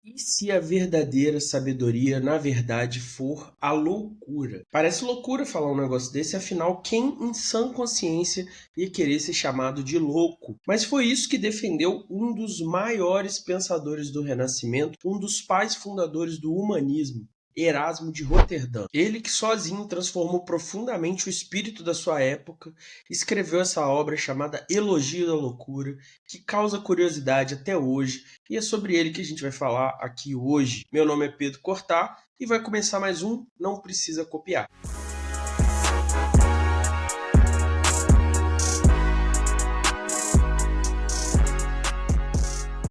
E se a verdadeira sabedoria, na verdade, for a loucura? Parece loucura falar um negócio desse, afinal, quem em sã consciência ia querer ser chamado de louco? Mas foi isso que defendeu um dos maiores pensadores do Renascimento, um dos pais fundadores do humanismo, Erasmo de Roterdã. Ele que sozinho transformou profundamente o espírito da sua época, escreveu essa obra chamada Elogio da Loucura, que causa curiosidade até hoje, e é sobre ele que a gente vai falar aqui hoje. Meu nome é Pedro Cortá e vai começar mais um Não Precisa Copiar.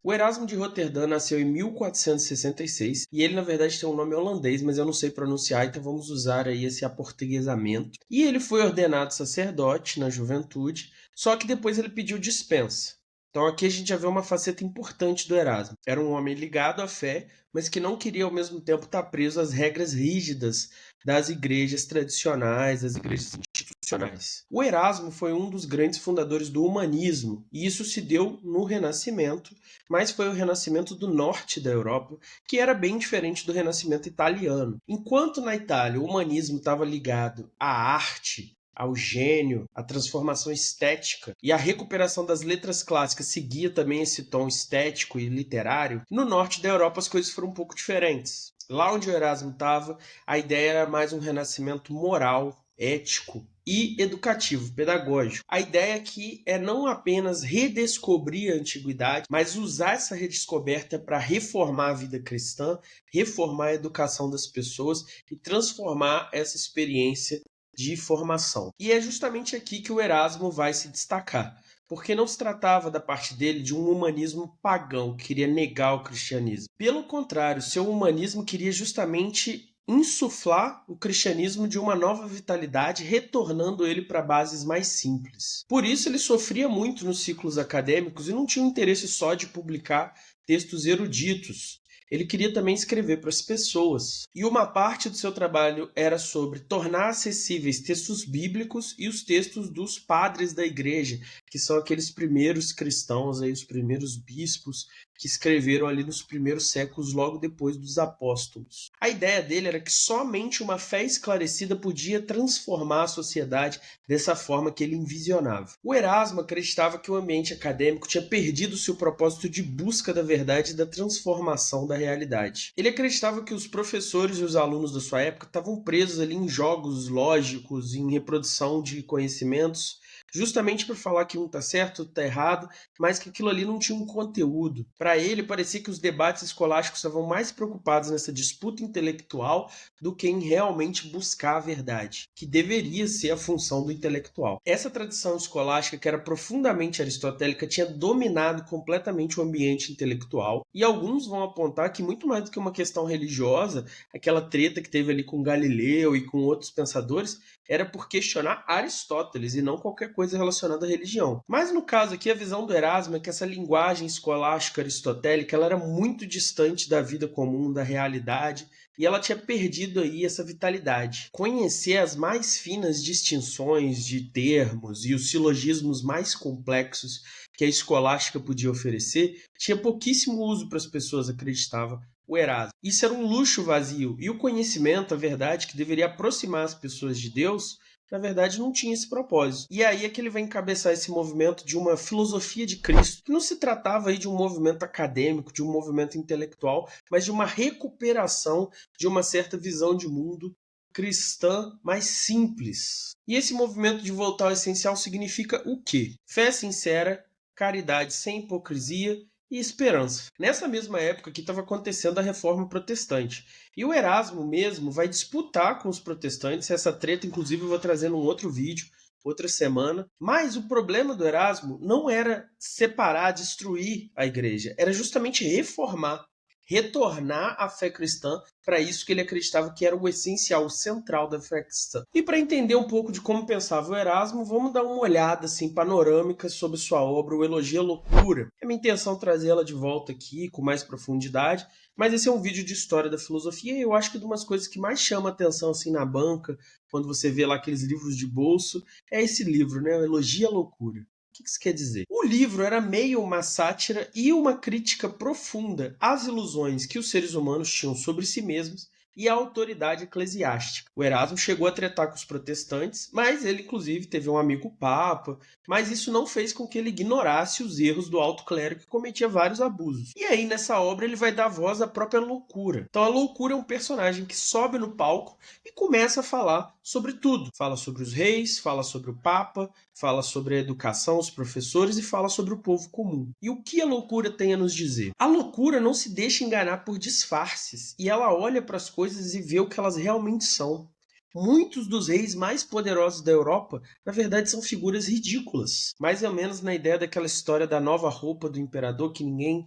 O Erasmo de Roterdã nasceu em 1466 e ele, na verdade, tem um nome holandês, mas eu não sei pronunciar, então vamos usar aí esse aportuguesamento. E ele foi ordenado sacerdote na juventude, só que depois ele pediu dispensa. Então aqui a gente já vê uma faceta importante do Erasmo. Era um homem ligado à fé, mas que não queria ao mesmo tempo estar preso às regras rígidas das igrejas tradicionais, das igrejas institucionais. O Erasmo foi um dos grandes fundadores do humanismo, e isso se deu no Renascimento, mas foi o Renascimento do norte da Europa, que era bem diferente do Renascimento italiano. Enquanto na Itália o humanismo estava ligado à arte, ao gênio, à transformação estética e a recuperação das letras clássicas seguia também esse tom estético e literário, no norte da Europa as coisas foram um pouco diferentes. Lá onde o Erasmo estava, a ideia era mais um renascimento moral, ético e educativo, pedagógico. A ideia aqui é não apenas redescobrir a antiguidade, mas usar essa redescoberta para reformar a vida cristã, reformar a educação das pessoas e transformar essa experiência de formação. E é justamente aqui que o Erasmo vai se destacar, porque não se tratava da parte dele de um humanismo pagão que queria negar o cristianismo. Pelo contrário, seu humanismo queria justamente insuflar o cristianismo de uma nova vitalidade, retornando ele para bases mais simples. Por isso ele sofria muito nos ciclos acadêmicos e não tinha um interesse só de publicar textos eruditos. Ele queria também escrever para as pessoas. E uma parte do seu trabalho era sobre tornar acessíveis textos bíblicos e os textos dos padres da igreja, que são aqueles primeiros cristãos, aí, os primeiros bispos que escreveram ali nos primeiros séculos, logo depois dos apóstolos. A ideia dele era que somente uma fé esclarecida podia transformar a sociedade dessa forma que ele envisionava. O Erasmo acreditava que o ambiente acadêmico tinha perdido seu propósito de busca da verdade e da transformação da realidade. Ele acreditava que os professores e os alunos da sua época estavam presos ali em jogos lógicos, em reprodução de conhecimentos, justamente por falar que um está certo, outro está errado, mas que aquilo ali não tinha um conteúdo. Para ele, parecia que os debates escolásticos estavam mais preocupados nessa disputa intelectual do que em realmente buscar a verdade, que deveria ser a função do intelectual. Essa tradição escolástica, que era profundamente aristotélica, tinha dominado completamente o ambiente intelectual, e alguns vão apontar que muito mais do que uma questão religiosa, aquela treta que teve ali com Galileu e com outros pensadores, era por questionar Aristóteles e não qualquer coisa relacionada à religião. Mas no caso aqui, a visão do Erasmo é que essa linguagem escolástica aristotélica ela era muito distante da vida comum, da realidade, e ela tinha perdido aí essa vitalidade. Conhecer as mais finas distinções de termos e os silogismos mais complexos que a escolástica podia oferecer tinha pouquíssimo uso para as pessoas, acreditava o Erasmo. Isso era um luxo vazio, e o conhecimento, a verdade, que deveria aproximar as pessoas de Deus, na verdade não tinha esse propósito. E aí é que ele vai encabeçar esse movimento de uma filosofia de Cristo, que não se tratava aí de um movimento acadêmico, de um movimento intelectual, mas de uma recuperação de uma certa visão de mundo cristã mais simples. E esse movimento de voltar ao essencial significa o quê? Fé sincera, caridade sem hipocrisia e esperança. Nessa mesma época que estava acontecendo a Reforma Protestante. E o Erasmo mesmo vai disputar com os protestantes, essa treta inclusive eu vou trazer num outro vídeo, outra semana. Mas o problema do Erasmo não era separar, destruir a igreja, era justamente reformar, retornar à fé cristã, para isso que ele acreditava que era o essencial, o central da fé cristã. E para entender um pouco de como pensava o Erasmo, vamos dar uma olhada assim, panorâmica sobre sua obra, o Elogio à Loucura. É minha intenção trazê-la de volta aqui com mais profundidade, mas esse é um vídeo de história da filosofia e eu acho que de umas coisas que mais chama atenção assim na banca, quando você vê lá aqueles livros de bolso, é esse livro, né? O Elogio à Loucura. que isso quer dizer? O livro era meio uma sátira e uma crítica profunda às ilusões que os seres humanos tinham sobre si mesmos e a autoridade eclesiástica. O Erasmo chegou a tretar com os protestantes, mas ele inclusive teve um amigo papa, mas isso não fez com que ele ignorasse os erros do alto clero que cometia vários abusos. E aí nessa obra ele vai dar voz à própria loucura. Então a loucura é um personagem que sobe no palco e começa a falar sobre tudo. Fala sobre os reis, fala sobre o papa, fala sobre a educação, os professores e fala sobre o povo comum. E o que a loucura tem a nos dizer? A loucura não se deixa enganar por disfarces e ela olha para as coisas e vê o que elas realmente são. Muitos dos reis mais poderosos da Europa, na verdade, são figuras ridículas. Mais ou menos na ideia daquela história da nova roupa do imperador que ninguém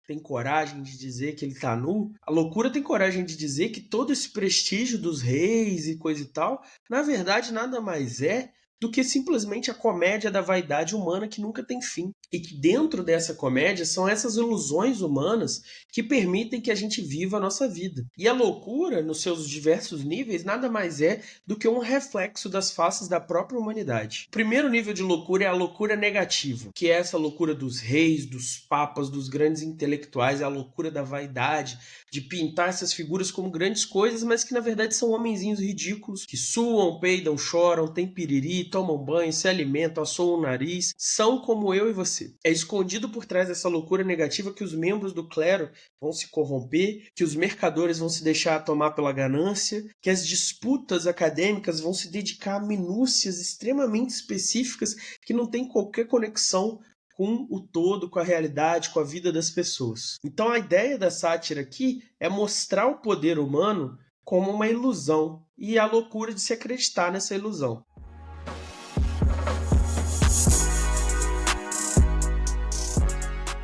tem coragem de dizer que ele tá nu. A loucura tem coragem de dizer que todo esse prestígio dos reis e coisa e tal, na verdade, nada mais é do que simplesmente a comédia da vaidade humana que nunca tem fim. E que dentro dessa comédia são essas ilusões humanas que permitem que a gente viva a nossa vida. E a loucura, nos seus diversos níveis, nada mais é do que um reflexo das faces da própria humanidade. O primeiro nível de loucura é a loucura negativa, que é essa loucura dos reis, dos papas, dos grandes intelectuais, é a loucura da vaidade, de pintar essas figuras como grandes coisas, mas que na verdade são homenzinhos ridículos, que suam, peidam, choram, têm piriri, tomam banho, se alimentam, assoam o nariz, são como eu e você. É escondido por trás dessa loucura negativa que os membros do clero vão se corromper, que os mercadores vão se deixar tomar pela ganância, que as disputas acadêmicas vão se dedicar a minúcias extremamente específicas que não têm qualquer conexão com o todo, com a realidade, com a vida das pessoas. Então a ideia da sátira aqui é mostrar o poder humano como uma ilusão e a loucura de se acreditar nessa ilusão.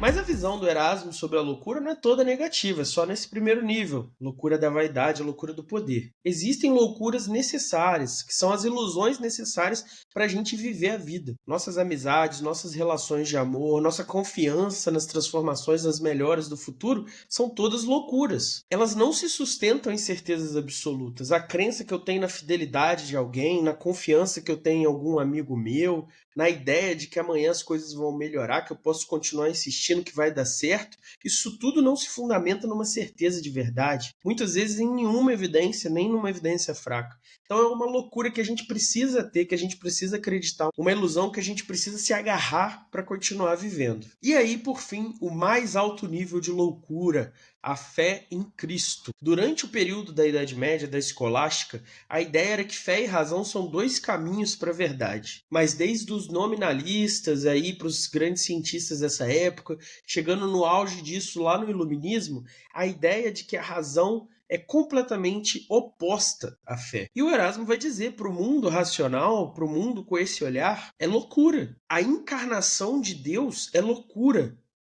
Mas a visão do Erasmo sobre a loucura não é toda negativa, é só nesse primeiro nível, loucura da vaidade, a loucura do poder. Existem loucuras necessárias, que são as ilusões necessárias para a gente viver a vida. Nossas amizades, nossas relações de amor, nossa confiança nas transformações, nas melhoras do futuro, são todas loucuras. Elas não se sustentam em certezas absolutas. A crença que eu tenho na fidelidade de alguém, na confiança que eu tenho em algum amigo meu, na ideia de que amanhã as coisas vão melhorar, que eu posso continuar insistindo que vai dar certo, isso tudo não se fundamenta numa certeza de verdade, muitas vezes em nenhuma evidência, nem numa evidência fraca. Então é uma loucura que a gente precisa ter, que a gente precisa acreditar, uma ilusão que a gente precisa se agarrar para continuar vivendo. E aí, por fim, o mais alto nível de loucura, a fé em Cristo. Durante o período da Idade Média, da escolástica, a ideia era que fé e razão são dois caminhos para a verdade. Mas desde os nominalistas aí para os grandes cientistas dessa época, chegando no auge disso lá no Iluminismo, a ideia de que a razão é completamente oposta à fé. E o Erasmo vai dizer para o mundo racional, para o mundo com esse olhar, é loucura. A encarnação de Deus é loucura.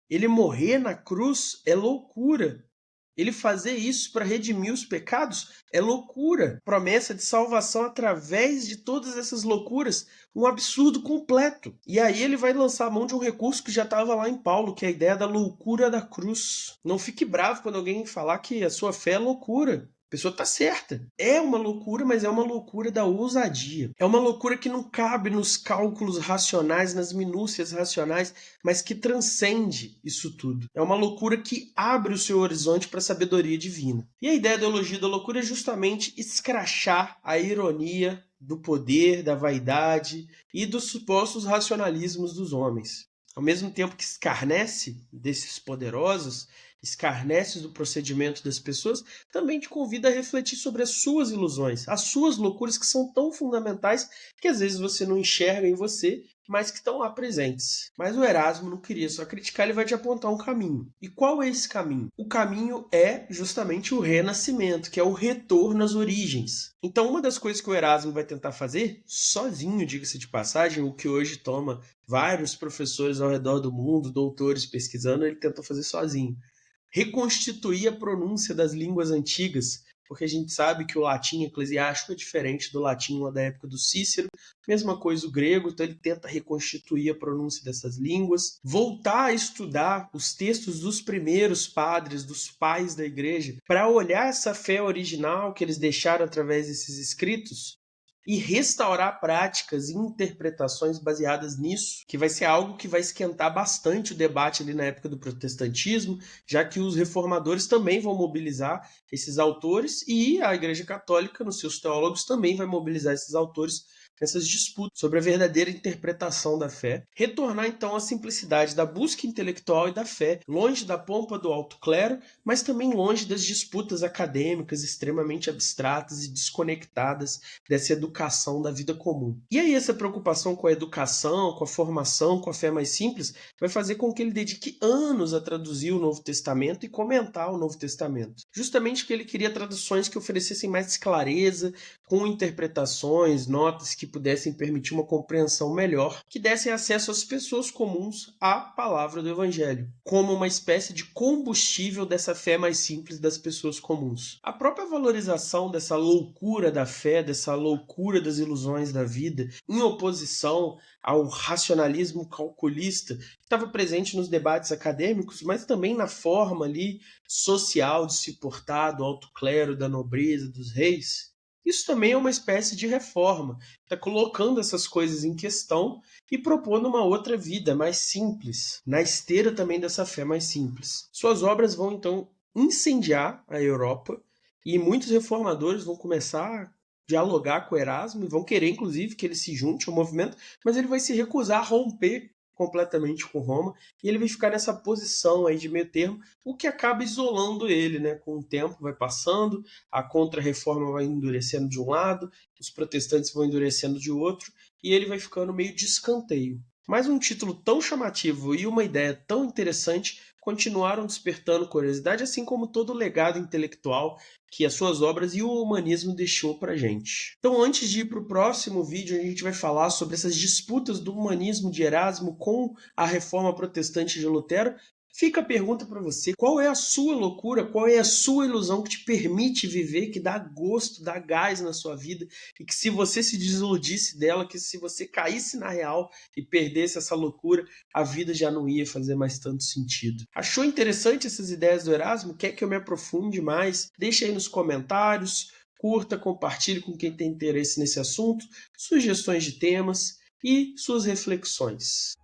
Ele morrer na cruz é loucura. Ele fazer isso para redimir os pecados é loucura. Promessa de salvação através de todas essas loucuras, um absurdo completo. E aí ele vai lançar a mão de um recurso que já estava lá em Paulo, que é a ideia da loucura da cruz. Não fique bravo quando alguém falar que a sua fé é loucura. A pessoa está certa. É uma loucura, mas é uma loucura da ousadia. É uma loucura que não cabe nos cálculos racionais, nas minúcias racionais, mas que transcende isso tudo. É uma loucura que abre o seu horizonte para a sabedoria divina. E a ideia da ideologia da loucura é justamente escrachar a ironia do poder, da vaidade e dos supostos racionalismos dos homens. Ao mesmo tempo que escarnece desses poderosos, escarnece do procedimento das pessoas, também te convida a refletir sobre as suas ilusões, as suas loucuras que são tão fundamentais que às vezes você não enxerga em você, mas que estão lá presentes. Mas o Erasmo não queria só criticar, ele vai te apontar um caminho. E qual é esse caminho? O caminho é justamente o renascimento, que é o retorno às origens. Então, uma das coisas que o Erasmo vai tentar fazer, sozinho, diga-se de passagem, o que hoje toma vários professores ao redor do mundo, doutores pesquisando, ele tentou fazer sozinho. Reconstituir a pronúncia das línguas antigas, porque a gente sabe que o latim eclesiástico é diferente do latim lá da época do Cícero, mesma coisa o grego, então ele tenta reconstituir a pronúncia dessas línguas, voltar a estudar os textos dos primeiros padres, dos pais da igreja, para olhar essa fé original que eles deixaram através desses escritos e restaurar práticas e interpretações baseadas nisso, que vai ser algo que vai esquentar bastante o debate ali na época do protestantismo, já que os reformadores também vão mobilizar esses autores e a Igreja Católica, nos seus teólogos, também vai mobilizar esses autores nessas disputas sobre a verdadeira interpretação da fé. Retornar então à simplicidade da busca intelectual e da fé, longe da pompa do alto clero, mas também longe das disputas acadêmicas extremamente abstratas e desconectadas dessa educação da vida comum. E aí essa preocupação com a educação, com a formação, com a fé mais simples, vai fazer com que ele dedique anos a traduzir o Novo Testamento e comentar o Novo Testamento. Justamente porque ele queria traduções que oferecessem mais clareza, com interpretações, notas que pudessem permitir uma compreensão melhor, que dessem acesso às pessoas comuns à palavra do Evangelho, como uma espécie de combustível dessa fé mais simples das pessoas comuns. A própria valorização dessa loucura da fé, dessa loucura das ilusões da vida, em oposição ao racionalismo calculista, que estava presente nos debates acadêmicos, mas também na forma ali social de se portar do alto clero, da nobreza, dos reis. Isso também é uma espécie de reforma, está colocando essas coisas em questão e propondo uma outra vida mais simples, na esteira também dessa fé mais simples. Suas obras vão então incendiar a Europa e muitos reformadores vão começar a dialogar com Erasmo e vão querer inclusive que ele se junte ao movimento, mas ele vai se recusar a romper completamente com Roma, e ele vai ficar nessa posição aí de meio termo, o que acaba isolando ele, né? Com o tempo vai passando, a contra-reforma vai endurecendo de um lado, os protestantes vão endurecendo de outro, e ele vai ficando meio de escanteio. Mas um título tão chamativo e uma ideia tão interessante continuaram despertando curiosidade, assim como todo o legado intelectual que as suas obras e o humanismo deixou para a gente. Então, antes de ir para o próximo vídeo, a gente vai falar sobre essas disputas do humanismo de Erasmo com a reforma protestante de Lutero. Fica a pergunta para você, qual é a sua loucura, qual é a sua ilusão que te permite viver, que dá gosto, dá gás na sua vida, e que se você se desiludisse dela, que se você caísse na real e perdesse essa loucura, a vida já não ia fazer mais tanto sentido. Achou interessante essas ideias do Erasmo? Quer que eu me aprofunde mais? Deixa aí nos comentários, curta, compartilhe com quem tem interesse nesse assunto, sugestões de temas e suas reflexões.